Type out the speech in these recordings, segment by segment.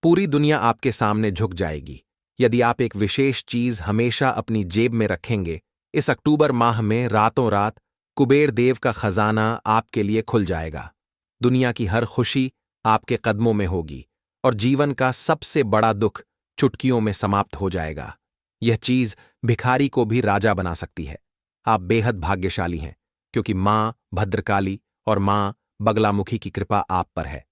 पूरी दुनिया आपके सामने झुक जाएगी यदि आप एक विशेष चीज हमेशा अपनी जेब में रखेंगे। इस अक्टूबर माह में रातों रात कुबेर देव का खजाना आपके लिए खुल जाएगा। दुनिया की हर खुशी आपके कदमों में होगी और जीवन का सबसे बड़ा दुख चुटकियों में समाप्त हो जाएगा। यह चीज भिखारी को भी राजा बना सकती है। आप बेहद भाग्यशाली हैं क्योंकि मां भद्रकाली और मां बगलामुखी की कृपा आप पर है।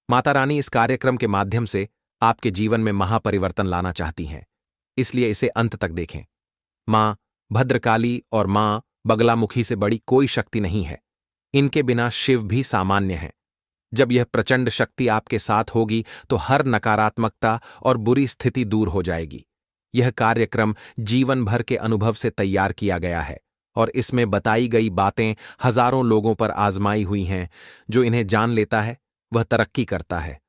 माता रानी इस कार्यक्रम के माध्यम से आपके जीवन में महापरिवर्तन लाना चाहती हैं, इसलिए इसे अंत तक देखें। मां भद्रकाली और मां बगलामुखी से बड़ी कोई शक्ति नहीं है। इनके बिना शिव भी सामान्य हैं। जब यह प्रचंड शक्ति आपके साथ होगी तो हर नकारात्मकता और बुरी स्थिति दूर हो जाएगी। यह कार्यक्रम जीवन भर के अनुभव से तैयार किया गया है और इसमें बताई गई बातें हजारों लोगों पर आजमाई हुई हैं। जो इन्हें जान लेता है वह तरक्की करता है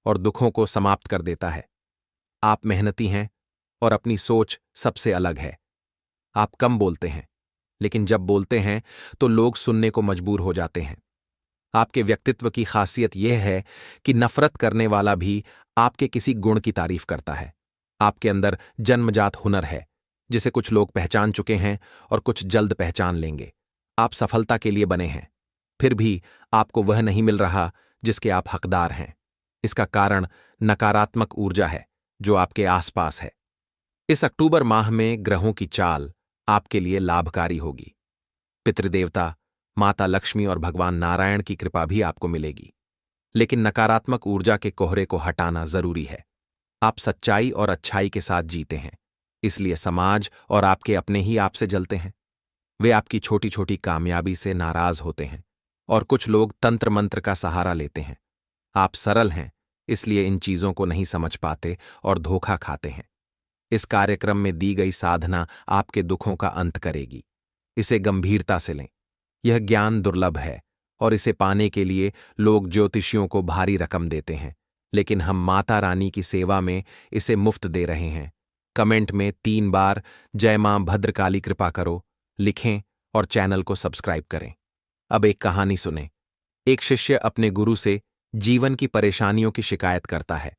और दुखों को समाप्त कर देता है। आप मेहनती हैं और अपनी सोच सबसे अलग है। आप कम बोलते हैं, लेकिन जब बोलते हैं तो लोग सुनने को मजबूर हो जाते हैं। आपके व्यक्तित्व की खासियत यह है कि नफरत करने वाला भी आपके किसी गुण की तारीफ करता है। आपके अंदर जन्मजात हुनर है जिसे कुछ लोग पहचान चुके हैं और कुछ जल्द पहचान लेंगे। आप सफलता के लिए बने हैं, फिर भी आपको वह नहीं मिल रहा जिसके आप हकदार हैं। इसका कारण नकारात्मक ऊर्जा है जो आपके आसपास है। इस अक्टूबर माह में ग्रहों की चाल आपके लिए लाभकारी होगी। पितृदेवता, माता लक्ष्मी और भगवान नारायण की कृपा भी आपको मिलेगी, लेकिन नकारात्मक ऊर्जा के कोहरे को हटाना जरूरी है। आप सच्चाई और अच्छाई के साथ जीते हैं, इसलिए समाज और आपके अपने ही आपसे जलते हैं। वे आपकी छोटी छोटी कामयाबी से नाराज होते हैं और कुछ लोग तंत्र मंत्र का सहारा लेते हैं। आप सरल हैं, इसलिए इन चीजों को नहीं समझ पाते और धोखा खाते हैं। इस कार्यक्रम में दी गई साधना आपके दुखों का अंत करेगी। इसे गंभीरता से लें। यह ज्ञान दुर्लभ है और इसे पाने के लिए लोग ज्योतिषियों को भारी रकम देते हैं, लेकिन हम माता रानी की सेवा में इसे मुफ्त दे रहे हैं। कमेंट में 3 बार जय मां भद्रकाली कृपा करो लिखें और चैनल को सब्सक्राइब करें। अब एक कहानी सुनें। एक शिष्य अपने गुरु से जीवन की परेशानियों की शिकायत करता है।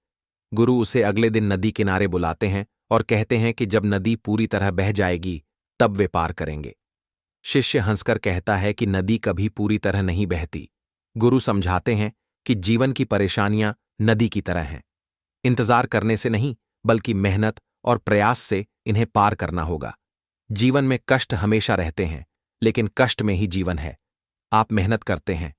गुरु उसे अगले दिन नदी किनारे बुलाते हैं और कहते हैं कि जब नदी पूरी तरह बह जाएगी तब वे पार करेंगे। शिष्य हंसकर कहता है कि नदी कभी पूरी तरह नहीं बहती। गुरु समझाते हैं कि जीवन की परेशानियां नदी की तरह हैं। इंतजार करने से नहीं, बल्कि मेहनत और प्रयास से इन्हें पार करना होगा। जीवन में कष्ट हमेशा रहते हैं, लेकिन कष्ट में ही जीवन है। आप मेहनत करते हैं,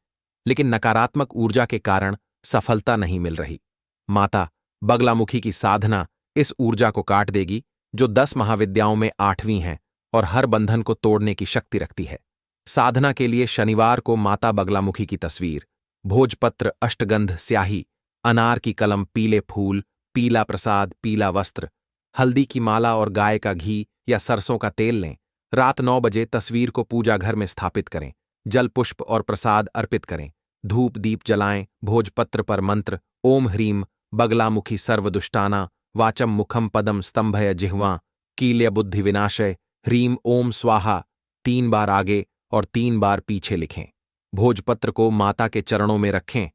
लेकिन नकारात्मक ऊर्जा के कारण सफलता नहीं मिल रही। माता बगलामुखी की साधना इस ऊर्जा को काट देगी, जो 10 महाविद्याओं में 8वीं है और हर बंधन को तोड़ने की शक्ति रखती है। साधना के लिए शनिवार को माता बगलामुखी की तस्वीर, भोजपत्र, अष्टगंध, स्याही, अनार की कलम, पीले फूल, पीला प्रसाद, पीला वस्त्र, हल्दी की माला और गाय का घी या सरसों का तेल लें। रात 9 बजे तस्वीर को पूजा घर में स्थापित करें। जल, पुष्प और प्रसाद अर्पित करें। धूप दीप जलाएं। भोजपत्र पर मंत्र ओम ह्रीम बगलामुखी सर्वदुष्टाना वाचम मुखम पदम स्तंभय जिह्वा कील्य बुद्धि विनाशय ह्रीम ओम स्वाहा 3 बार आगे और 3 बार पीछे लिखें। भोजपत्र को माता के चरणों में रखें।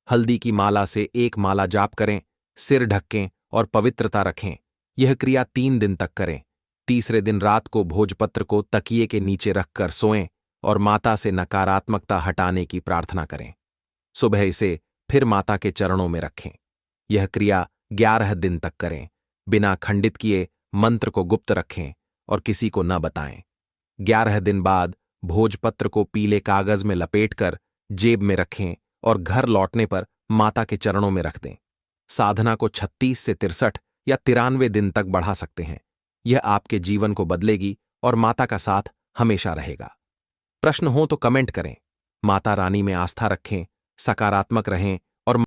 हल्दी की माला से 1 माला जाप करें। सिर ढकें और पवित्रता रखें। यह क्रिया 3 दिन तक करें। तीसरे दिन रात को भोजपत्र को तकिए के नीचे रखकर सोएं और माता से नकारात्मकता हटाने की प्रार्थना करें। सुबह इसे फिर माता के चरणों में रखें। यह क्रिया 11 दिन तक करें। बिना खंडित किए मंत्र को गुप्त रखें और किसी को न बताएं। 11 दिन बाद भोजपत्र को पीले कागज में लपेटकर जेब में रखें और घर लौटने पर माता के चरणों में रख दें। साधना को 36 से 63 या 93 दिन तक बढ़ा सकते हैं। यह आपके जीवन को बदलेगी और माता का साथ हमेशा रहेगा। प्रश्न हो तो कमेंट करें। माता रानी में आस्था रखें, सकारात्मक रहें